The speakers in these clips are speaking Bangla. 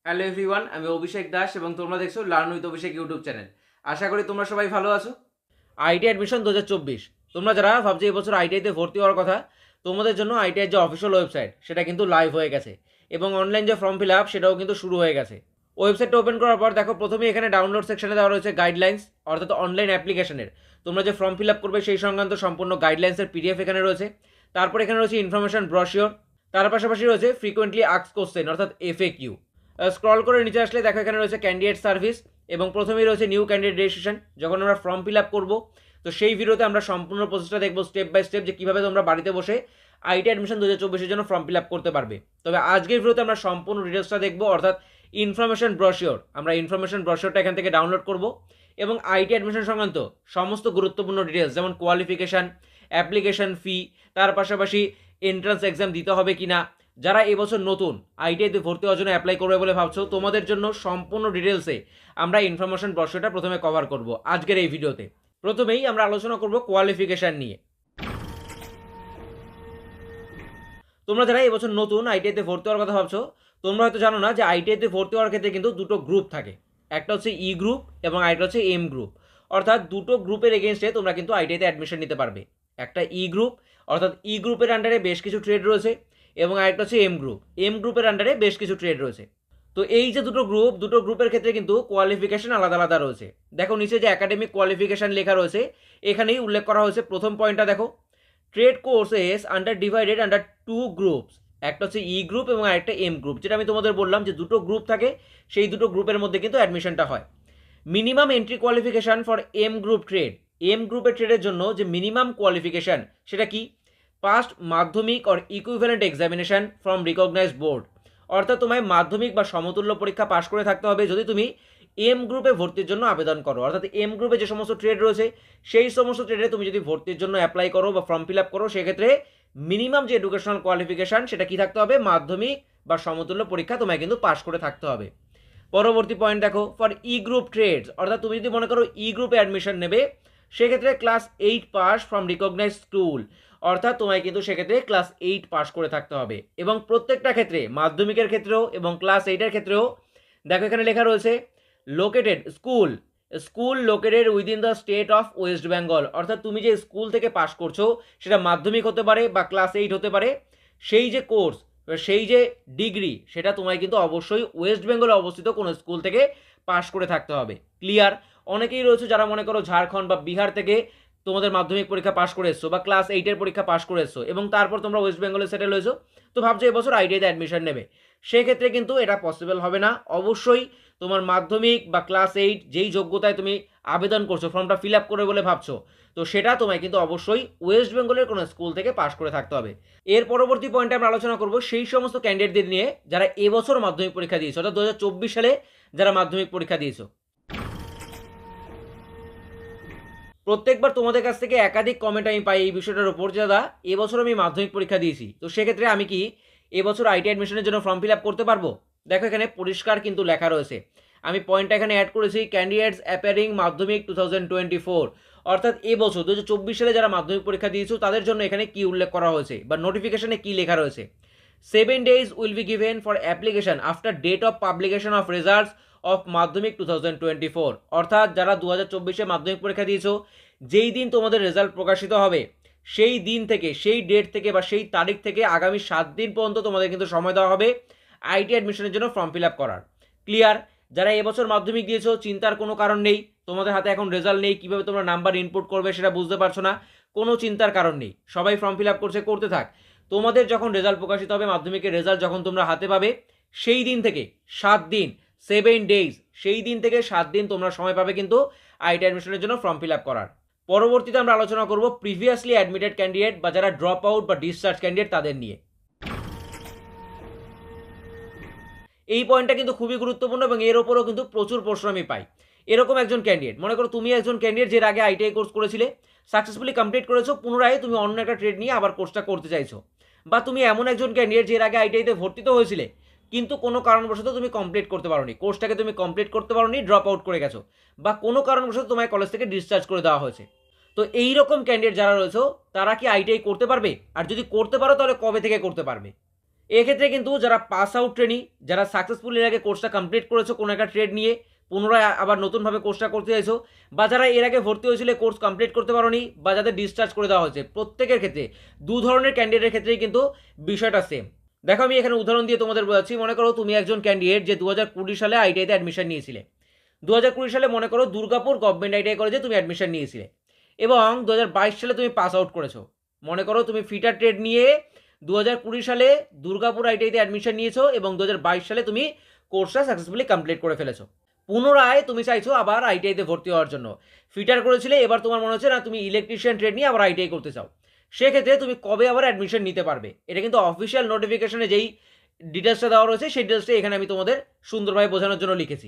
হ্যালো এভরিওয়ান, আমি অভিষেক দাস এবং তোমরা দেখছো learn with Abhishek YouTube channel. আশা করি তোমরা সবাই ভালো আছো। আইটি অ্যাডমিশন 2024, তোমরা যারা ভাবছো এই বছর আইটিআইতে ভর্তি হওয়ার কথা, তোমাদের জন্য আইটিআই যে অফিসিয়াল ওয়েবসাইট সেটা কিন্তু লাইভ হয়ে গেছে এবং অনলাইন যে ফর্ম ফিল আপ সেটাও কিন্তু শুরু হয়ে গেছে। ওয়েবসাইটটা ওপেন করার পর দেখো প্রথমেই এখানে ডাউনলোড সেকশনে দেওয়া রয়েছে গাইডলাইন্স, অর্থাৎ অনলাইন অ্যাপ্লিকেশনের তোমরা যে ফর্ম ফিল আপ করবে সেই সংক্রান্ত সম্পূর্ণ গাইডলাইন্সের পিডিএফ এখানে রয়েছে। তারপর এখানে রয়েছে ইনফরমেশন ব্রশিওর, তার পাশাপাশি রয়েছে ফ্রিকোয়েন্টলি আস্কড কোশ্চেন অর্থাৎ এফএকিউ। স্ক্রল করে নিচে আসলে দেখো এখানে রয়েছে ক্যান্ডিডেট সার্ভিস এবং প্রথমেই রয়েছে নিউ ক্যান্ডিডেট রেজিস্ট্রেশন। যখন আমরা ফর্ম ফিল আপ করবো তো সেই ভিডিওতে আমরা সম্পূর্ণ প্রসেসটা দেখবো স্টেপ বাই স্টেপ, যে কীভাবে তোমরা বাড়িতে বসে আইটি অ্যাডমিশন 2024-এর জন্য ফর্ম ফিল আপ করতে পারবে। তবে আজকের ভিডিওতে আমরা সম্পূর্ণ ডিটেলসটা দেখবো, অর্থাৎ ইনফরমেশন ব্রশিওর। আমরা ইনফরমেশন ব্রশিওরটা এখান থেকে ডাউনলোড করব এবং আইটি অ্যাডমিশন সংক্রান্ত সমস্ত গুরুত্বপূর্ণ ডিটেলস যেমন কোয়ালিফিকেশান, অ্যাপ্লিকেশন ফি, তার পাশাপাশি এন্ট্রান্স এক্সাম দিতে হবে কিনা, যারা এবছর নতুন আইটিআইতে ভর্তি হওয়ার জন্য অ্যাপ্লাই করবে বলে ভাবছো, তোমাদের জন্য সম্পূর্ণ ডিটেলসে আমরা ইনফরমেশন ব্রশিওরটা প্রথমে কভার করব আজকের এই ভিডিওতে। প্রথমেই আমরা আলোচনা করব কোয়ালিফিকেশান নিয়ে। তোমরা যারা এবছর নতুন আইটিআইতে ভর্তি হওয়ার কথা ভাবছো, তোমরা হয়তো জানো না যে আইটিআইতে ভর্তি হওয়ার ক্ষেত্রে কিন্তু দুটো গ্রুপ থাকে। একটা হচ্ছে ই গ্রুপ এবং আরেকটা হচ্ছে এম গ্রুপ। অর্থাৎ দুটো গ্রুপের এগেনস্টে তোমরা কিন্তু আইটিআইতে অ্যাডমিশন নিতে পারবে। একটা ই গ্রুপ, অর্থাৎ ই গ্রুপের আন্ডারে বেশ কিছু ট্রেড রয়েছে, এবং আরেকটা হচ্ছে এম গ্রুপ, এম গ্রুপের আন্ডারে বেশ কিছু ট্রেড রয়েছে। তো এই যে দুটো গ্রুপের ক্ষেত্রে কিন্তু কোয়ালিফিকেশন আলাদা আলাদা রয়েছে। দেখো নিচে যে একাডেমিক কোয়ালিফিকেশন লেখা রয়েছে এখানেই উল্লেখ করা হয়েছে। প্রথম পয়েন্টটা দেখো, trade courses under divided under two groups. একটা হচ্ছে ই গ্রুপ এবং আরেকটা এম গ্রুপ, যেটা আমি তোমাদের বললাম যে দুটো গ্রুপ থাকে, সেই দুটো গ্রুপের মধ্যে কিন্তু অ্যাডমিশনটা হয়। Minimum entry qualification for M group trade, M গ্রুপের ট্রেডের জন্য যে মিনিমাম কোয়ালিফিকেশান সেটা কি, passed Madhyamik or equivalent examination from recognised board. অর্থাৎ তোমায় মাধ্যমিক বা সমতুল্য পরীক্ষা পাশ করে থাকতে হবে যদি তুমি এম গ্রুপে ভর্তির জন্য আবেদন করো। অর্থাৎ এম গ্রুপে যে সমস্ত ট্রেড রয়েছে সেই সমস্ত ট্রেডে তুমি যদি ভর্তির জন্য অ্যাপ্লাই করো বা ফর্ম ফিল আপ করো, সেক্ষেত্রে মিনিমাম যে এডুকেশনাল কোয়ালিফিকেশান সেটা কি থাকতে হবে, মাধ্যমিক বা সমতুল্য পরীক্ষা তোমায় কিন্তু পাশ করে থাকতে হবে। পরবর্তী পয়েন্ট দেখো, ফর ই গ্রুপ ট্রেডস, অর্থাৎ তুমি যদি মনে করো ই গ্রুপে অ্যাডমিশন নেবে, সেক্ষেত্রে class 8 pass from recognise school. অর্থাৎ তোমায় কিন্তু সেক্ষেত্রে ক্লাস 8 পাস করে থাকতে হবে। এবং প্রত্যেকটা ক্ষেত্রে, মাধ্যমিকের ক্ষেত্রেও এবং ক্লাস 8-এর ক্ষেত্রেও দেখো এখানে লেখা রয়েছে located school, school located within the state of West Bengal. অর্থাৎ তুমি যে স্কুল থেকে পাস করছো সেটা মাধ্যমিক হতে পারে বা ক্লাস 8 হতে পারে, সেই যে কোর্স, সেই যে ডিগ্রি, সেটা তোমায় কিন্তু অবশ্যই ওয়েস্ট বেঙ্গলে অবস্থিত কোনো স্কুল থেকে পাশ করে থাকতে হবে। ক্লিয়ার? অনেকেই রয়েছে যারা মনে করো ঝাড়খণ্ড বা বিহার থেকে তোমাদের মাধ্যমিক পরীক্ষা পাশ করে এসছো বা ক্লাস 8-এর পরীক্ষা পাশ করে এসছো এবং তারপর তোমরা ওয়েস্ট বেঙ্গলে সেটেল হয়েছো, তো ভাবছো এবছর আইটিআইতে অ্যাডমিশন নেবে, সেক্ষেত্রে কিন্তু এটা পসিবল হবে না। অবশ্যই তোমার মাধ্যমিক বা ক্লাস 8 যেই যোগ্যতায় তুমি আবেদন করছো, ফর্মটা ফিল আপ করে বলে ভাবছো, তো সেটা তোমায় কিন্তু অবশ্যই ওয়েস্ট বেঙ্গলের কোনো স্কুল থেকে পাশ করে থাকতে হবে। এর পরবর্তী পয়েন্টে আমরা আলোচনা করব সেই সমস্ত ক্যান্ডিডেটদের নিয়ে যারা এবছর মাধ্যমিক পরীক্ষা দিয়েছো, অর্থাৎ 2024 সালে যারা মাধ্যমিক পরীক্ষা দিয়েছো। প্রত্যেকবার তোমাদের কাছ থেকে একাধিক কমেন্ট আমি পাই এই বিষয়টার উপর, যে দাদা এবছর আমি মাধ্যমিক পরীক্ষা দিয়েছি, তো সেক্ষেত্রে আমি কি এবছর আইটি অ্যাডমিশনের জন্য ফর্ম ফিল আপ করতে পারবো? দেখো এখানে পরিষ্কার কিন্তু লেখা রয়েছে, আমি পয়েন্টটা এখানে অ্যাড করেছি, ক্যান্ডিডেটস অ্যাপিয়ারিং মাধ্যমিক 2024। অর্থাৎ এবছর 2024 সালে যারা মাধ্যমিক পরীক্ষা দিয়েছো তাদের জন্য এখানে কি উল্লেখ করা হয়েছে বা নোটিফিকেশনে কি লেখা রয়েছে, 7 days will be given for application after date of publication of results of Madhyamik 2024। অর্থাৎ যারা 2024-এ মাধ্যমিক পরীক্ষা দিয়েছো, যেই দিন তোমাদের রেজাল্ট প্রকাশিত হবে সেই দিন থেকে, সেই ডেট থেকে বা সেই তারিখ থেকে আগামী 7 দিন পর্যন্ত তোমাদের কিন্তু সময় দেওয়া হবে আইটি অ্যাডমিশনের জন্য ফর্ম ফিল আপ করার। ক্লিয়ার? যারা এবছর মাধ্যমিক দিয়েছো চিন্তার কোনো কারণ নেই, তোমাদের হাতে এখন রেজাল্ট নেই, কীভাবে তোমরা নাম্বার ইনপুট করবে সেটা বুঝতে পারছো না, কোনো চিন্তার কারণ নেই, সবাই ফর্ম ফিল আপ করছে, করতে থাক। তোমাদের যখন রেজাল্ট প্রকাশিত হবে, মাধ্যমিকের রেজাল্ট যখন তোমরা হাতে পাবে, সেই দিন থেকে 7 দিন, 7 days, সেই দিন থেকে 7 দিন তোমরা সময় পাবে কিন্তু আইটি অ্যাডমিশনের জন্য ফর্ম ফিল আপ করার। পরবর্তীতে আমরা আলোচনা করব প্রিভিয়াসলি অ্যাডমিটেড ক্যান্ডিডেট বা যারা ড্রপ আউট বা ডিসচার্জ ক্যান্ডিডেট তাদের নিয়ে। এই পয়েন্টটা কিন্তু খুবই গুরুত্বপূর্ণ এবং এর ওপরও কিন্তু প্রচুর প্রশ্ন আমি পাই। এরকম একজন ক্যান্ডিডেট, মনে করো তুমি একজন ক্যান্ডিডেট যার আগে আইটিআই কোর্স করেছিলে, সাকসেসফুলি কমপ্লিট করেছো, পুনরায় তুমি অন্য একটা ট্রেড নিয়ে আবার কোর্সটা করতে চাইছো। বা তুমি এমন একজন ক্যান্ডিডেট যার আগে আইটিআইতে ভর্তি তো হয়েছিলে কিন্তু কোনো কারণবশত তুমি কমপ্লিট করতে পারোনি, কোর্সটাকে তুমি কমপ্লিট করতে পারোনি, ড্রপ আউট করে গেছো, বা কোনো কারণবশত তোমায় কলেজ থেকে ডিসচার্জ করে দেওয়া হয়েছে। তো এই রকম ক্যান্ডিডেট যারা রয়েছে তারা কি আইটিআই করতে পারবে? আর যদি করতে পারো তাহলে কবে থেকে করতে পারবে? এক্ষেত্রে কিন্তু যারা পাস আউট ট্রেনি, যারা সাকসেসফুল এর আগে কোর্সটা কমপ্লিট করেছো কোনো একটা ট্রেড নিয়ে, পুনরায় আবার নতুনভাবে কোর্সটা করতে চাইছো, বা যারা এর আগে ভর্তি হয়েছিল কোর্স কমপ্লিট করতে পারোনি, বা যাদের ডিসচার্জ করে দেওয়া হয়েছে, প্রত্যেকের ক্ষেত্রে দু ধরনের ক্যান্ডিডেটের ক্ষেত্রেই কিন্তু বিষয়টা সেম। দেখো আমি এখানে উদাহরণ দিয়ে তোমাদের বোঝাচ্ছি। মনে করো তুমি একজন ক্যান্ডিডেট যে 2020 সালে আইটিআইতে অ্যাডমিশন নিয়েছিলে। 2020 সালে মনে করো দুর্গাপুর গভর্নমেন্ট আইটিআই কলেজে তুমি অ্যাডমিশন নিয়েছিলে এবং 2022 সালে তুমি পাস আউট করেছো। মনে করো তুমি ফিটার ট্রেড নিয়ে 2020 সালে দুর্গাপুর আইটিআইতে অ্যাডমিশন নিয়েছো এবং 2022 সালে তুমি কোর্সটা সাকসেসফুলি কমপ্লিট করে ফেলেছো। পুনরায় তুমি চাইছো আবার আইটিআইতে ভর্তি হওয়ার জন্য। ফিটার করেছিলে, এবার তোমার মনে হচ্ছে না তুমি ইলেকট্রিশিয়ান ট্রেড নিয়ে আবার আইটিআই করতে চাও। সেক্ষেত্রে তুমি কবে আবার অ্যাডমিশন নিতে পারবে, এটা কিন্তু অফিসিয়াল নোটিফিকেশনে যেই ডিটেলসটা দেওয়া রয়েছে সেই ডিটেলসটা এখানে আমি তোমাদের সুন্দরভাবে বোঝানোর জন্য লিখেছি।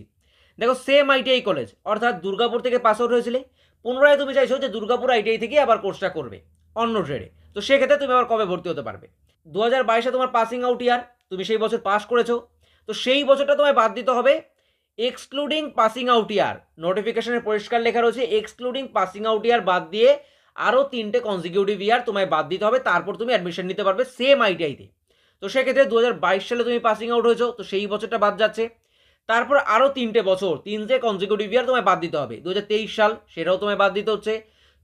দেখো সেম আইটিআই কলেজ, অর্থাৎ দুর্গাপুর থেকে পাস আউট হয়েছিলে, পুনরায় তুমি চাইছো যে দুর্গাপুর আইটিআই থেকে আবার কোর্সটা করবে অন্য ট্রেডে। তো সেক্ষেত্রে তুমি আবার কবে ভর্তি হতে পারবে? 2022 তোমার পাসিং আউট ইয়ার, তুমি সেই বছর পাস করেছো, তো সেই বছরটা তোমায় বাদ দিতে হবে এক্সক্লুডিং পাসিং আউট ইয়ার। নোটিফিকেশনে পরিষ্কার লেখা রয়েছে এক্সক্লুডিং পাসিং আউট ইয়ার বাদ দিয়ে আরও 3টে কনজিকিউটিভ ইয়ার তোমায় বাদ দিতে হবে, তারপর তুমি অ্যাডমিশন নিতে পারবে সেম আইটিআইতে। তো সেক্ষেত্রে 2022 সালে তুমি পাসিং আউট হয়েছো, তো সেই বছরটা বাদ যাচ্ছে। তারপর আরও 3টে বছর, 3টে কনজিকিউটিভ ইয়ার তোমায় বাদ দিতে হবে। 2023 সাল সেটাও তোমায় বাদ দিতে হচ্ছে,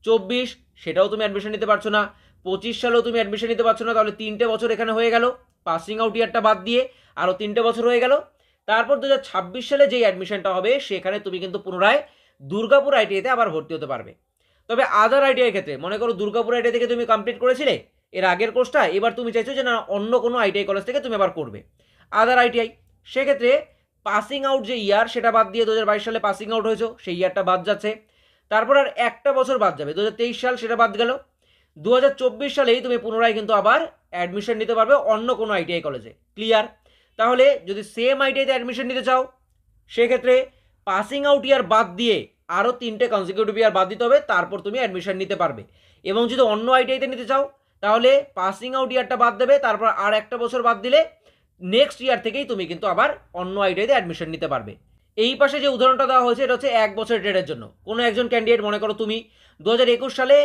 24 সেটাও তুমি অ্যাডমিশন নিতে পারছো না, 25 সালেও তুমি অ্যাডমিশন নিতে পারছো না। তাহলে 3টে বছর এখানে হয়ে গেল, পাসিং আউট ইয়ারটা বাদ দিয়ে আরও 3টে বছর হয়ে গেল। তারপর 2026 সালে যেই অ্যাডমিশনটা হবে সেখানে তুমি কিন্তু পুনরায় দুর্গাপুর আইটিআইতে আবার ভর্তি হতে পারবে। তবে আদার আইটিআই ক্ষেত্রে মনে করো দুর্গাপুর আইটিআই থেকে তুমি কমপ্লিট করেছিলে এর আগের কোর্সটা, এবার তুমি চাইছো যে না অন্য কোনো আইটিআই কলেজ থেকে তুমি আবার করবে আদার আইটিআই। সেক্ষেত্রে পাসিং আউট যে ইয়ার সেটা বাদ দিয়ে 2022 সালে পাসিং আউট হয়েছো, সেই ইয়ারটা বাদ যাচ্ছে। তারপর আর একটা বছর বাদ যাবে, 2023 সাল সেটা বাদ গেল। 2024 সালেই তুমি পুনরায় কিন্তু আবার অ্যাডমিশন নিতে পারবে অন্য কোনো আইটিআই কলেজে। ক্লিয়ার? তাহলে যদি সেম আইটিআইতে অ্যাডমিশন নিতে চাও সেক্ষেত্রে পাসিং আউট ইয়ার বাদ দিয়ে আরও 3টে কনজিকিউটিভ ইয়ার বাদ দিতে হবে, তারপর তুমি অ্যাডমিশন নিতে পারবে। এবং যদি অন্য আইটিআইতে নিতে চাও তাহলে পাসিং আউট ইয়ারটা বাদ দেবে, তারপর আর একটা বছর বাদ দিলে নেক্সট ইয়ার থেকেই তুমি কিন্তু আবার অন্য আইটিআইতে অ্যাডমিশন নিতে পারবে। এই পাশে যে উদাহরণটা দেওয়া হয়েছে এটা হচ্ছে 1 বছরের ট্রেডের জন্য। কোনো একজন ক্যান্ডিডেট মনে করো তুমি 2021 সালে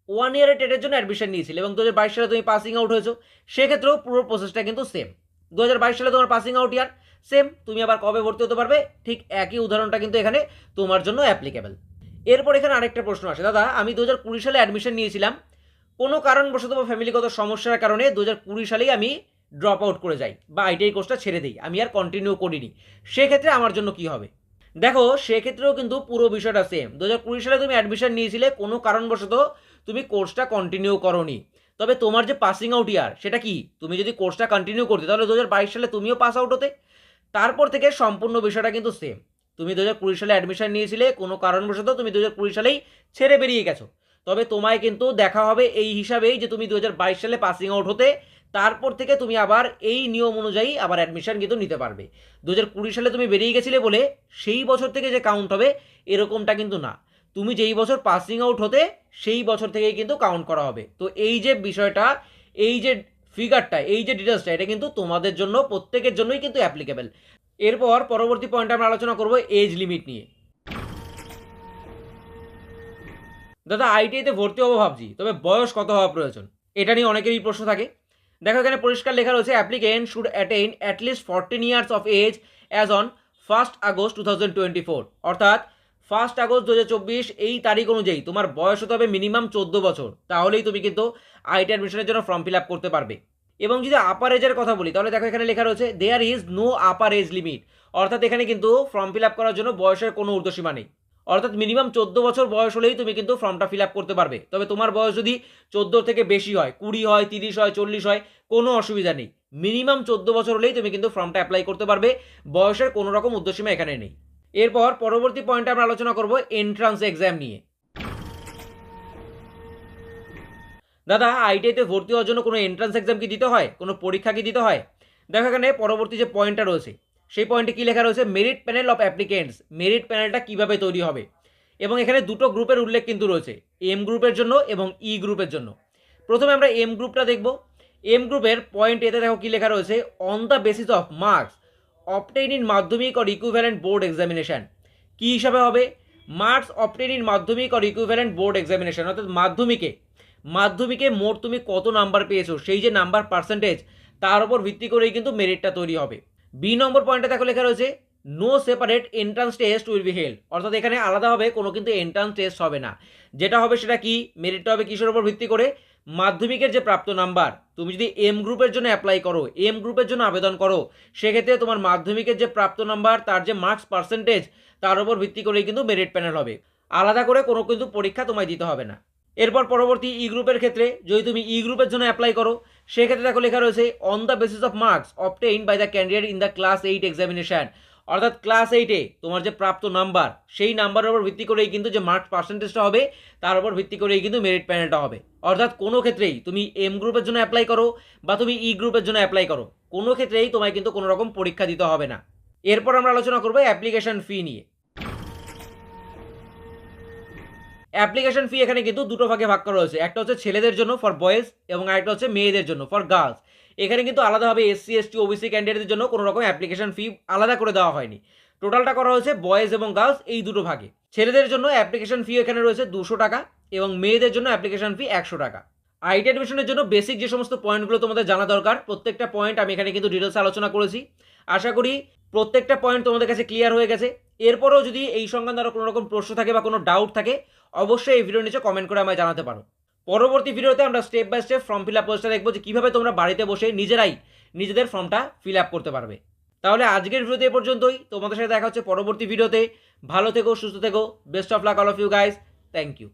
1 ইয়ারের ট্রেডের জন্য অ্যাডমিশন নিয়েছিলে এবং 2022 সালে তুমি পাসিং আউট হয়েছো, সেক্ষেত্রেও পুরো প্রসেসটা কিন্তু সেম। 2022 সালে তোমার পাসিং আউট ইয়ার সেম, তুমি আবার কবে ভর্তি হতে পারবে ঠিক একই উদাহরণটা কিন্তু এখানে তোমার জন্য অ্যাপ্লিকেবল। এরপর এখানে আরেকটা প্রশ্ন আসে, দাদা আমি 2020 সালে অ্যাডমিশন নিয়েছিলাম, কোনো কারণবশত বা ফ্যামিলিগত সমস্যার কারণে 2020 সালেই আমি ড্রপ আউট করে যাই বা আইটিআই কোর্সটা ছেড়ে দিই, আমি আর কন্টিনিউ করিনি, সেক্ষেত্রে আমার জন্য কি হবে? দেখো সেক্ষেত্রেও কিন্তু পুরো বিষয়টা সেম। 2020 সালে তুমি অ্যাডমিশন নিয়েছিলে, কোনো কারণবশত তুমি কোর্সটা কন্টিনিউ করোনি, তবে তোমার যে পাসিং আউট ইয়ার সেটা কি, তুমি যদি কোর্সটা কন্টিনিউ করতে তাহলে 2022 সালে তুমিও পাস আউট হতে। তারপর থেকে সম্পূর্ণ বিষয়টা কিন্তু সেম। তুমি 2020 সালে অ্যাডমিশন নিয়েছিলে, কোনো কারণবশত তুমি 2020 সালেই ছেড়ে বেরিয়ে গেছো, তবে তোমায় কিন্তু দেখা হবে এই হিসাবেই যে তুমি 2022 সালে পাসিং আউট হতে, তারপর থেকে তুমি আবার এই নিয়ম অনুযায়ী আবার অ্যাডমিশন কিন্তু নিতে পারবে। 2020 সালে তুমি বেরিয়ে গেছিলে বলে সেই বছর থেকে যে কাউন্ট হবে এরকমটা কিন্তু না, তুমি যেই বছর পাসিং আউট হতে সেই বছর থেকেই কিন্তু কাউন্ট করা হবে। তো এই যে বিষয়টা, এই যে ফিগারটা, এই যে ডিটেলসটা, এটা কিন্তু তোমাদের জন্য প্রত্যেকের জন্যই কিন্তু অ্যাপ্লিকেবল। এরপর পরবর্তী পয়েন্টে আমরা আলোচনা করব এজ লিমিট নিয়ে। দাদা আইটিআইতে ভর্তি হবো ভাবছি, তবে বয়স কত হওয়া প্রয়োজন, এটা নিয়ে অনেকেরই প্রশ্ন থাকে। দেখো এখানে পরিষ্কার লেখা রয়েছে applicant should attain at least 14 years of age as on 1 August 2024, অর্থাৎ 1 আগস্ট 2024 এই তারিখ অনুযায়ী তোমার বয়স হতে হবে মিনিমাম 14 বছর, তাহলেই তুমি কিন্তু আইটি অ্যাডমিশনের জন্য ফর্ম ফিল আপ করতে পারবে। এবং যদি আপার এজের কথা বলি তাহলে দেখো এখানে লেখা রয়েছে there is no upper age limit, অর্থাৎ এখানে কিন্তু ফর্ম ফিল আপ করার জন্য বয়সের কোনো ঊর্ধ্বসীমা নেই, অর্থাৎ মিনিমাম 14 বছর বয়স হলেই তুমি কিন্তু ফর্মটা ফিল আপ করতে পারবে। তবে তোমার বয়স যদি 14 থেকে বেশি হয়, 20 হয়, 30 হয়, 40 হয়, কোনো অসুবিধা নেই, মিনিমাম 14 বছর হলেই তুমি কিন্তু ফর্মটা অ্যাপ্লাই করতে পারবে, বয়সের কোনো রকম ঊর্ধ্বসীমা এখানে নেই। এরপর পরবর্তী পয়েন্টে আমরা আলোচনা করব এন্ট্রান্স এক্সাম নিয়ে। দাদা আইটিআইতে ভর্তি হওয়ার জন্য কোনো এন্ট্রান্স এক্সাম কি দিতে হয়, কোনো পরীক্ষা কি দিতে হয়? দেখো এখানে পরবর্তী যে পয়েন্টটা রয়েছে সেই পয়েন্টে কি লেখা রয়েছে merit panel of applicants, merit প্যানেলটা কিভাবে তৈরি হবে, এবং এখানে দুটো গ্রুপের উল্লেখ কিন্তু রয়েছে, এম গ্রুপের জন্য এবং ই গ্রুপের জন্য। প্রথমে আমরা এম গ্রুপটা দেখব। এম গ্রুপের পয়েন্ট এতে দেখো কি লেখা রয়েছে on the basis of marks obtain in মাধ্যমিক অর ইকুইভ্যালেন্ট বোর্ড এক্সামিনেশন। কী হিসাবে হবে? মার্কস অবটেইন ইন মাধ্যমিক অর ইকুইভ্যালেন্ট বোর্ড এক্সামিনেশন, অর্থাৎ মাধ্যমিকে মোট তুমি কত নাম্বার পেয়েছো সেই যে নাম্বার পার্সেন্টেজ, তার উপর ভিত্তি করেই কিন্তু মেরিটটা তৈরি হবে। বি নম্বর পয়েন্টে দেখো লেখা রয়েছে no separate entrance test will be held, অর্থাৎ এখানে আলাদাভাবে কোনো কিন্তু এন্ট্রান্স টেস্ট হবে না। যেটা হবে সেটা কি, মেরিটটা হবে কিসের উপর ভিত্তি করে, মাধ্যমিকের যে প্রাপ্ত নাম্বার, তুমি যদি এম গ্রুপের জন্য অ্যাপ্লাই করো, এম গ্রুপের জন্য আবেদন করো, সেক্ষেত্রে তোমার মাধ্যমিকের যে প্রাপ্ত নাম্বার তার যে মার্কস পার্সেন্টেজ তার উপর ভিত্তি করেই কিন্তু মেরিট প্যানেল হবে। আলাদা করে কোনো কিন্তু পরীক্ষা তোমায় দিতে হবে না। এরপর পরবর্তী ই গ্রুপের ক্ষেত্রে যদি তুমি ই গ্রুপের জন্য অ্যাপ্লাই করো, সেক্ষেত্রে দেখো লেখা রয়েছে on the basis of marks obtain by the candidate in the class 8 examination, অর্থাৎ ক্লাস 8-এ তোমার যে প্রাপ্ত নাম্বার সেই নাম্বারের উপর ভিত্তি করেই কিন্তু যে মার্কস পার্সেন্টেজটা হবে তার উপর ভিত্তি করেই কিন্তু মেরিট প্যানেলটা হবে। অর্থাৎ কোনো ক্ষেত্রেই তুমি এম গ্রুপের জন্য অ্যাপ্লাই করো বা তুমি ই গ্রুপের জন্য অ্যাপ্লাই করো, কোনো ক্ষেত্রেই তোমায় কিন্তু কোনো রকম পরীক্ষা দিতে হবে না। এরপর আমরা আলোচনা করবো অ্যাপ্লিকেশন ফি নিয়ে। অ্যাপ্লিকেশন ফি এখানে কিন্তু দুটো ভাগে ভাগ করা হয়েছে, একটা হচ্ছে ছেলেদের জন্য ফর বয়েজ এবং আরেকটা হচ্ছে মেয়েদের জন্য ফর গার্লস। এখানে কিন্তু আলাদাভাবে এসসি এসটি ওবিসি ক্যান্ডিডেটদের জন্য কোনো রকম অ্যাপ্লিকেশন ফি আলাদা করে দেওয়া হয়নি। টোটালটা করা হয়েছে বয়েজ এবং গার্লস এই দুটো ভাগে। ছেলেদের জন্য অ্যাপ্লিকেশন ফি এখানে রয়েছে 200 টাকা এবং মেয়েদের জন্য অ্যাপ্লিকেশন ফি 100 টাকা। আইটি অ্যাডমিশনের জন্য বেসিক যে সমস্ত পয়েন্টগুলো তোমাদের জানা দরকার, প্রত্যেকটা পয়েন্ট আমি এখানে কিন্তু ডিটেলসে আলোচনা করেছি। আশা করি প্রত্যেকটা পয়েন্ট তোমাদের কাছে ক্লিয়ার হয়ে গেছে। এরপরেও যদি এই সংক্রান্ত আরও কোনো রকম প্রশ্ন থাকে বা কোনো ডাউট থাকে, অবশ্যই এই ভিডিওর নিচে কমেন্ট করে আমায় জানাতে পারো। পরবর্তী ভিডিওতে আমরা step by step form fill up প্রসেসটা দেখবো যে কীভাবে তোমরা বাড়িতে বসে নিজেরাই নিজেদের ফর্মটা ফিল আপ করতে পারবে। তাহলে আজকের ভিডিওতে এ পর্যন্তই, তোমাদের সাথে দেখা হচ্ছে পরবর্তী ভিডিওতে। ভালো থেকো, সুস্থ থেকো, best of luck all of you guys, thank you.